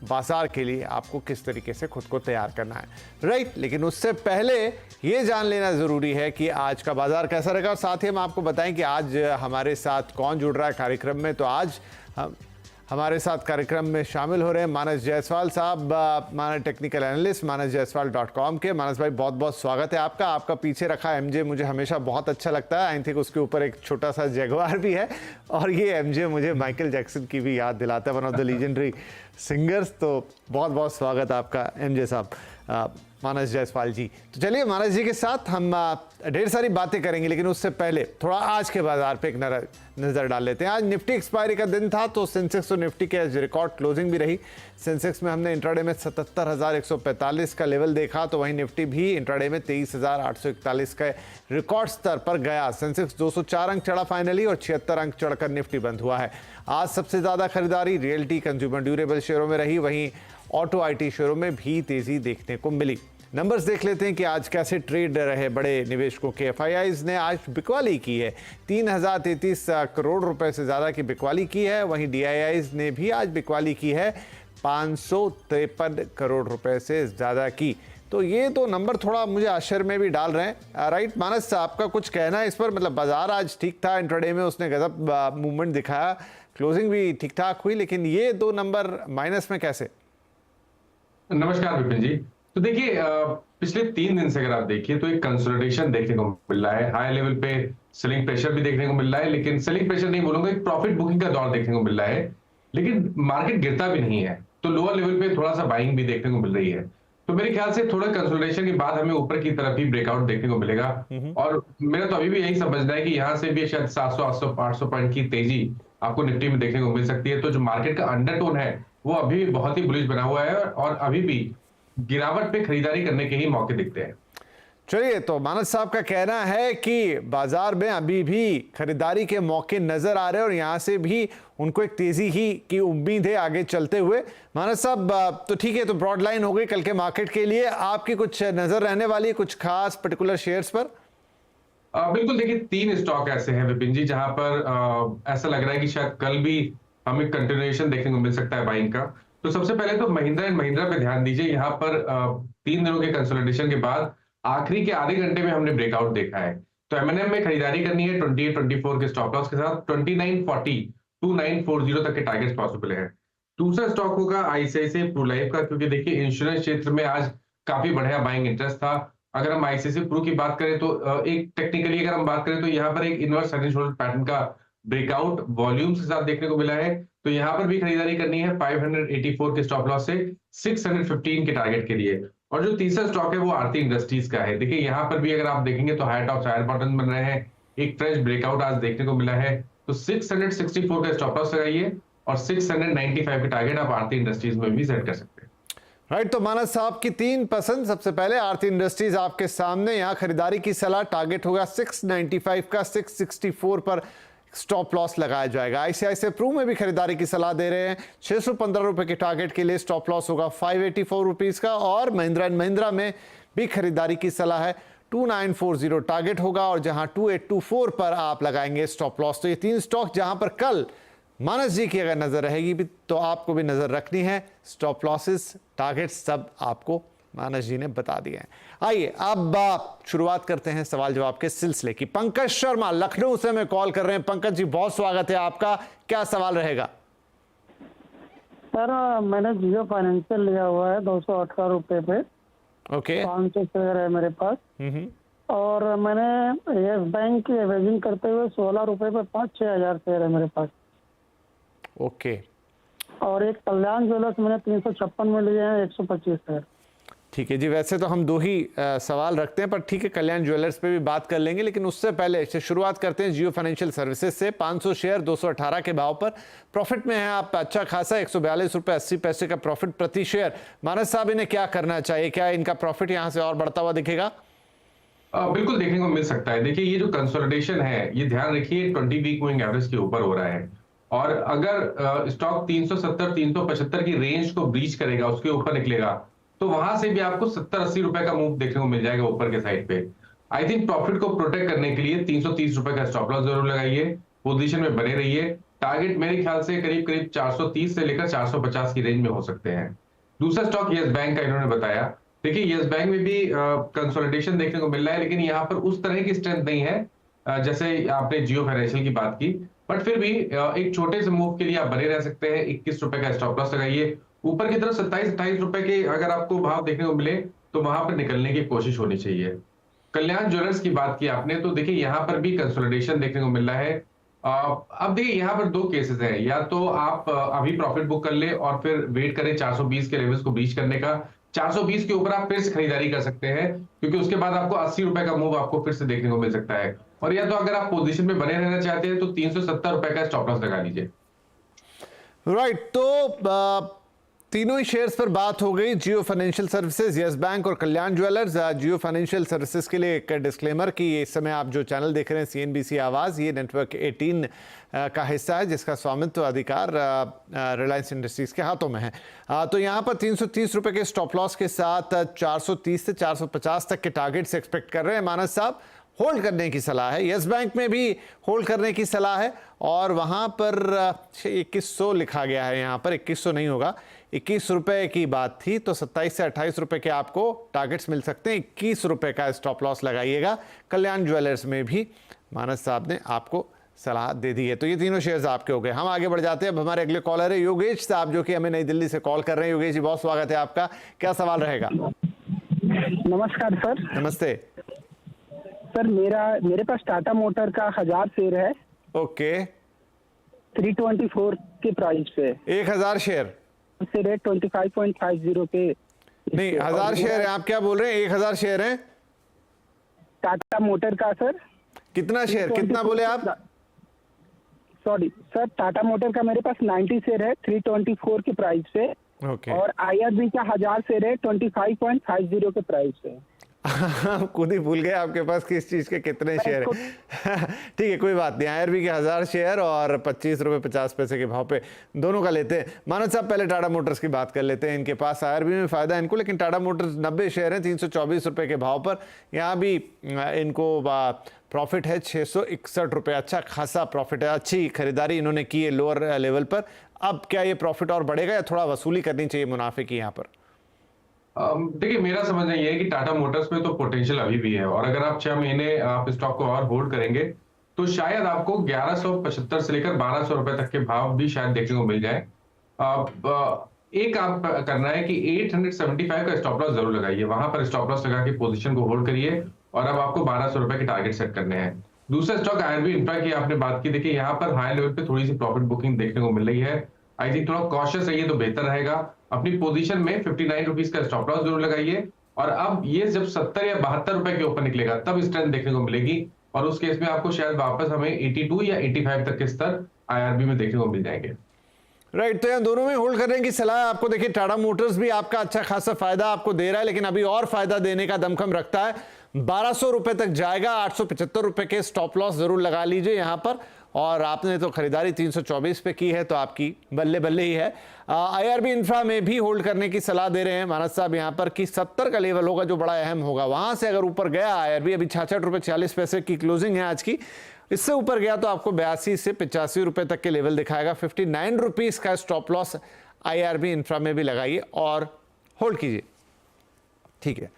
बाजार के लिए आपको किस तरीके से खुद को तैयार करना है, राइट। लेकिन उससे पहले ये जान लेना ज़रूरी है कि आज का बाजार कैसा रहेगा, और साथ ही हम आपको बताएं कि आज हमारे साथ कौन जुड़ रहा है कार्यक्रम में। तो आज हमारे साथ कार्यक्रम में शामिल हो रहे हैं मानस जायसवाल साहब, हमारे टेक्निकल एनालिस्ट manasjaiswal.com के। मानस भाई, बहुत बहुत स्वागत है आपका। आपका पीछे रखा एमजे मुझे हमेशा बहुत अच्छा लगता है। आई थिंक उसके ऊपर एक छोटा सा जगुआर भी है, और ये एमजे मुझे माइकल जैक्सन की भी याद दिलाता है, one of the legendary singers. तो बहुत बहुत स्वागत है आपका एमजे साहब, मानस जायसवाल जी। तो चलिए मानस जी के साथ हम ढेर सारी बातें करेंगे, लेकिन उससे पहले थोड़ा आज के बाजार पे एक नज़र डाल लेते हैं। आज निफ्टी एक्सपायरी का दिन था, तो सेंसेक्स और निफ्टी के आज रिकॉर्ड क्लोजिंग भी रही। सेंसेक्स में हमने इंट्राडे में 77,145 का लेवल देखा, तो वहीं निफ्टी भी इंट्राडे में 23,841 का रिकॉर्ड स्तर पर गया। सेंसेक्स 204 अंक चढ़ा फाइनली, और 76 अंक चढ़कर निफ्टी बंद हुआ है। आज सबसे ज़्यादा खरीदारी रियल्टी, कंज्यूमर ड्यूरेबल शेयरों में रही, वहीं ऑटो आईटी शेयरों में भी तेजी देखने को मिली। नंबर्स देख लेते हैं कि आज कैसे ट्रेड रहे बड़े निवेशकों के। एफआईआईज ने आज बिकवाली की है, 3033 करोड़ रुपए से ज़्यादा की बिकवाली की है। वहीं डीआईआईज ने भी आज बिकवाली की है, 553 करोड़ रुपए से ज़्यादा की। तो ये तो नंबर थोड़ा मुझे आश्चर्य में भी डाल रहे हैं, राइट। मानस, आपका कुछ कहना है इस पर? मतलब बाजार आज ठीक था, इंट्राडे में उसने गजब मूवमेंट दिखाया, क्लोजिंग भी ठीक ठाक हुई, लेकिन ये दो नंबर माइनस में कैसे? नमस्कार विपिन जी। तो देखिए, पिछले 3 दिन से अगर आप देखिए तो एक कंसोलिडेशन देखने को मिल रहा है। हाई लेवल पे सेलिंग प्रेशर भी देखने को मिल रहा है, लेकिन सेलिंग प्रेशर नहीं बोलूंगा, एक प्रॉफिट बुकिंग का दौर देखने को मिल रहा है, लेकिन मार्केट गिरता भी नहीं है। तो लोअर लेवल पे थोड़ा सा बाइंग भी देखने को मिल रही है। तो मेरे ख्याल से थोड़ा कंसोलिडेशन के बाद हमें ऊपर की तरफ ही ब्रेकआउट देखने को मिलेगा। और मेरा तो अभी भी यही समझना है कि यहाँ से भी शायद 700 800 पॉइंट की तेजी आपको निफ्टी में देखने को मिल सकती है। तो जो मार्केट का अंडरटोन है वो अभी भी बहुत ही बुलिश बना हुआ है, और अभी भी गिरावट पे खरीदारी करने के ही मौके दिखते हैं। चलिए, तो मानस साहब का कहना है कि बाजार में अभी भी खरीदारी के मौके नजर आ रहे हैं, और यहां से भी उनको एक तेजी ही की उम्मीद है आगे चलते हुए। मानस साहब, तो ठीक है, तो ब्रॉड लाइन हो गई कल के मार्केट के लिए। आपकी कुछ नजर रहने वाली कुछ खास पर्टिकुलर शेयर्स पर? बिल्कुल, देखिए 3 स्टॉक ऐसे हैं विपिन जी, जहां पर ऐसा लग रहा है कि शायद कल भी हमें कंटिन्यूएशन देखने को मिल सकता है बाइंग का। तो सबसे पहले तो महिंद्रा एंड महिंद्रा पे ध्यान दीजिए। यहाँ पर 3 दिनों के कंसोलिडेशन के बाद आखिरी के आधे घंटे में हमने ब्रेकआउट देखा है। तो एमएनएम में खरीदारी करनी है 28-24 के स्टॉप लॉस के साथ। 2940 2940 तक के टारगेट्स पॉसिबल है। दूसरा स्टॉक होगा आईसीआईसीआई प्रू लाइफ का, क्योंकि देखिए इंश्योरेंस क्षेत्र में आज काफी बढ़िया बाइंग इंटरेस्ट था। अगर हम आईसीआईसीआई प्रू की बात करें तो एक टेक्निकली अगर हम बात करें तो यहाँ पर एक inverse head and shoulder pattern का ब्रेकआउट वॉल्यूम्स के साथ देखने को मिला है। तो यहाँ पर भी खरीदारी करनी है 584 के स्टॉप लॉस से 615 के टारगेट के लिए। और जो तीसरा स्टॉक है वो आरती इंडस्ट्रीज का है। देखिए यहाँ पर भी अगर आप देखेंगे तो हायर टॉप हायर बॉटम बन रहे हैं, एक फ्रेश ब्रेकआउट आज देखने को मिला है। तो 664 का स्टॉप लॉस लगाइए, और 695 के टारगेट आप आरती इंडस्ट्रीज में भी सेट कर सकते हैं। राइट, तो मानस साहब की 3 पसंद। सबसे पहले आरती इंडस्ट्रीज आपके सामने, यहाँ खरीदारी की सलाह, टारगेट होगा 695 का, 664 पर स्टॉप लॉस लगाया जाएगा। आईसीआईसीआई प्रू में भी खरीदारी की सलाह दे रहे हैं, 615 रुपए के टारगेट के लिए स्टॉप लॉस होगा 584 रुपीज का। और महिंद्रा एंड महिंद्रा में भी खरीदारी की सलाह है, 2940 टारगेट होगा, और जहां 2824 पर आप लगाएंगे स्टॉप लॉस। तो ये 3 स्टॉक जहां पर कल मानस जी की अगर नजर रहेगी भी तो आपको भी नजर रखनी है। स्टॉप लॉसेस, टारगेट सब आपको मानस जी ने बता दिए हैं। आइए अब शुरुआत करते हैं सवाल जवाब के सिलसिले की। पंकज शर्मा लखनऊ से मैं कॉल कर रहे हैं। पंकज जी, बहुत स्वागत है आपका। क्या सवाल रहेगा? सर, मैंने जियो फाइनेंशियल लिया हुआ है 218 रुपए पे। ओके, 500 शेयर है मेरे पास। और मैंने यस बैंक की एवरेजिंग करते हुए 16 रुपए पे 5-6 हजार शेयर है मेरे पास। ओके, और एक कल्याण ज्वेलर्स मैंने 356 में लिए हैं 125 शेयर। ठीक है जी। वैसे तो हम 2 ही सवाल रखते हैं, पर ठीक है, कल्याण ज्वेलर्स पे भी बात कर लेंगे, लेकिन उससे पहले से शुरुआत करते हैं जियो फाइनेंशियल सर्विसेज से। 500 शेयर 218 के भाव पर प्रॉफिट में है आप, अच्छा खासा 142 रुपए 80 पैसे का प्रॉफिट प्रति शेयर। मानस साहब, इन्हें क्या करना चाहिए? क्या इनका प्रॉफिट यहाँ से और बढ़ता हुआ दिखेगा? बिल्कुल देखने को मिल सकता है। देखिए ये जो कंसोलिडेशन है, ये ध्यान रखिए 20 वीक मूविंग एवरेज के ऊपर हो रहा है, और अगर स्टॉक 370 375 की रेंज को ब्रीच करेगा, उसके ऊपर निकलेगा, तो वहां से भी आपको 70-80 रुपए का मूव देखने को मिल जाएगा ऊपर के साइड पे। आई थिंक प्रॉफिट को प्रोटेक्ट करने के लिए 330 रुपए का स्टॉप लॉस जरूर लगाइए, पोजीशन में बने रहिए, टारगेट मेरे ख्याल से करीब करीब 430 से लेकर 450 की रेंज में हो सकते हैं। दूसरा स्टॉक यस बैंक का इन्होंने बताया। देखिए यस बैंक में भी कंसोलिडेशन देखने को मिल रहा है, लेकिन यहाँ पर उस तरह की स्ट्रेंथ नहीं है जैसे आपने जियो फाइनेंशियल की बात की। बट फिर भी एक छोटे से मूव के लिए आप बने रह सकते हैं। 21 रुपए का स्टॉप लॉस लगाइए। ऊपर की तरफ 27-28 रुपए के अगर आपको भाव देखने को मिले तो वहां पर निकलने की कोशिश होनी चाहिए। कल्याण ज्वेलर्स की बात की आपने, तो देखिए यहाँ पर भी कंसोलिडेशन देखने को मिल रहा है। अब देखिए यहाँ पर दो केसेस हैं, या तो आप अभी प्रॉफिट बुक कर ले और फिर वेट करें 420 के लेवल्स को ब्रीच करने का। 420 के ऊपर आप फिर से खरीदारी कर सकते हैं, क्योंकि उसके बाद आपको 80 रुपए का मूव आपको फिर से देखने को मिल सकता है। और या तो अगर आप पोजीशन में बने रहना चाहते हैं तो 370 रुपए का स्टॉप लॉस लगा लीजिए। राइट, तो तीनों ही शेयर्स पर बात हो गई, जियो फाइनेंशियल सर्विसेज, यस बैंक और कल्याण ज्वेलर्स। जियो फाइनेंशियल सर्विसेज के लिए एक डिस्क्लेमर कि इस समय आप जो चैनल देख रहे हैं सीएनबीसी आवाज़, ये नेटवर्क 18 का हिस्सा है, जिसका स्वामित्व अधिकार रिलायंस इंडस्ट्रीज के हाथों में है। तो यहाँ पर 330 रुपए के स्टॉप लॉस के साथ 430 से 450 तक के टारगेट्स एक्सपेक्ट कर रहे हैं मानस साहब। होल्ड करने की सलाह है, यस बैंक में भी होल्ड करने की सलाह है, और वहाँ पर 2100 लिखा गया है, यहाँ पर 2100 नहीं होगा, 21 रुपए की बात थी, तो 27 से 28 रुपए के आपको टारगेट्स मिल सकते हैं। 21 रुपए का स्टॉप लॉस लगाइएगा। कल्याण ज्वेलर्स में भी मानस साहब ने आपको सलाह दे दी है। तो ये तीनों शेयर्स आपके हो गए। हम आगे बढ़ जाते हैं। अब हमारे अगले कॉलर है योगेश साहब, जो कि हमें नई दिल्ली से कॉल कर रहे हैं। योगेश जी, बहुत स्वागत है आपका। क्या सवाल रहेगा? नमस्कार सर। नमस्ते सर, मेरे पास टाटा मोटर का 1000 शेयर है। ओके, 324 के प्राइस पे 1000 शेयर से रेट 25.50 पे। नहीं, 1000 शेयर है। आप क्या बोल रहे हैं? 1000 शेयर है टाटा मोटर का सर। कितना शेयर, कितना बोले आप? सॉरी सर, टाटा मोटर का मेरे पास 90 शेयर है 324 के प्राइस पे। ओके और IRB का 1000 शेयर है 25.50 के प्राइस पे। आप खुद ही भूल गए आपके पास किस चीज के कितने शेयर है। ठीक है, कोई बात नहीं। IRB के 1000 शेयर और 25 रुपए 50 पैसे के भाव पे दोनों का लेते हैं। मानस साहब, पहले टाटा मोटर्स की बात कर लेते हैं। इनके पास IRB में फायदा है इनको, लेकिन टाटा मोटर्स 90 शेयर हैं 324 रुपए के भाव पर। यहाँ भी इनको प्रॉफिट है 661 रुपए। अच्छा खासा प्रॉफिट है, अच्छी खरीदारी इन्होंने की है लोअर लेवल पर। अब क्या ये प्रॉफिट और बढ़ेगा या थोड़ा वसूली करनी चाहिए मुनाफे की यहाँ पर? देखिए मेरा समझना ये है कि टाटा मोटर्स में तो पोटेंशियल अभी भी है, और अगर आप 6 महीने आप स्टॉक को और होल्ड करेंगे तो शायद आपको 1175 से लेकर 1200 रुपए तक के भाव भी शायद देखने को मिल जाए। एक आप करना है कि 875 का स्टॉप लॉस जरूर लगाइए, वहां पर स्टॉप लॉस लगा के पोजीशन को होल्ड करिए, और अब आपको 1200 रुपए के टारगेट सेट करने हैं। दूसरा स्टॉक IRB इंफ्रा की आपने बात की। देखिए यहाँ पर हाई लेवल पे थोड़ी सी प्रॉफिट बुकिंग देखने को मिल रही है। आई थिंक थोड़ा कॉशियस रहिए तो बेहतर रहेगा। अपनी पोजीशन में 59 रुपीज का स्टॉप लॉस जरूर लगाइए, और अब ये जब 70 या 72 रुपए के ऊपर निकलेगा तब स्ट्रेंथ देखने को मिलेगी, और उस केस में आपको शायद वापस हमें 82 या 85 तक के स्तर IRB में देखने को मिल जाएंगे। राइट, तो यहाँ दोनों में होल्ड करने की सलाह है आपको। देखिए टाटा मोटर्स भी आपका अच्छा खासा फायदा आपको दे रहा है, लेकिन अभी और फायदा देने का दमखम रखता है। 1200 रुपए तक जाएगा, 875 रुपए के स्टॉप लॉस जरूर लगा लीजिए यहाँ पर। और आपने तो खरीदारी 324 पे की है, तो आपकी बल्ले बल्ले ही है। IRB इंफ्रा में भी होल्ड करने की सलाह दे रहे हैं मानस साहब यहाँ पर कि 70 का लेवल होगा जो बड़ा अहम होगा। वहां से अगर ऊपर गया IRB, अभी 66 रुपए 40 पैसे की क्लोजिंग है आज की, इससे ऊपर गया तो आपको 82 से 85 रुपए तक के लेवल दिखाएगा। 59 रुपीज का स्टॉप लॉस IRB इंफ्रा में भी लगाइए और होल्ड कीजिए। ठीक है।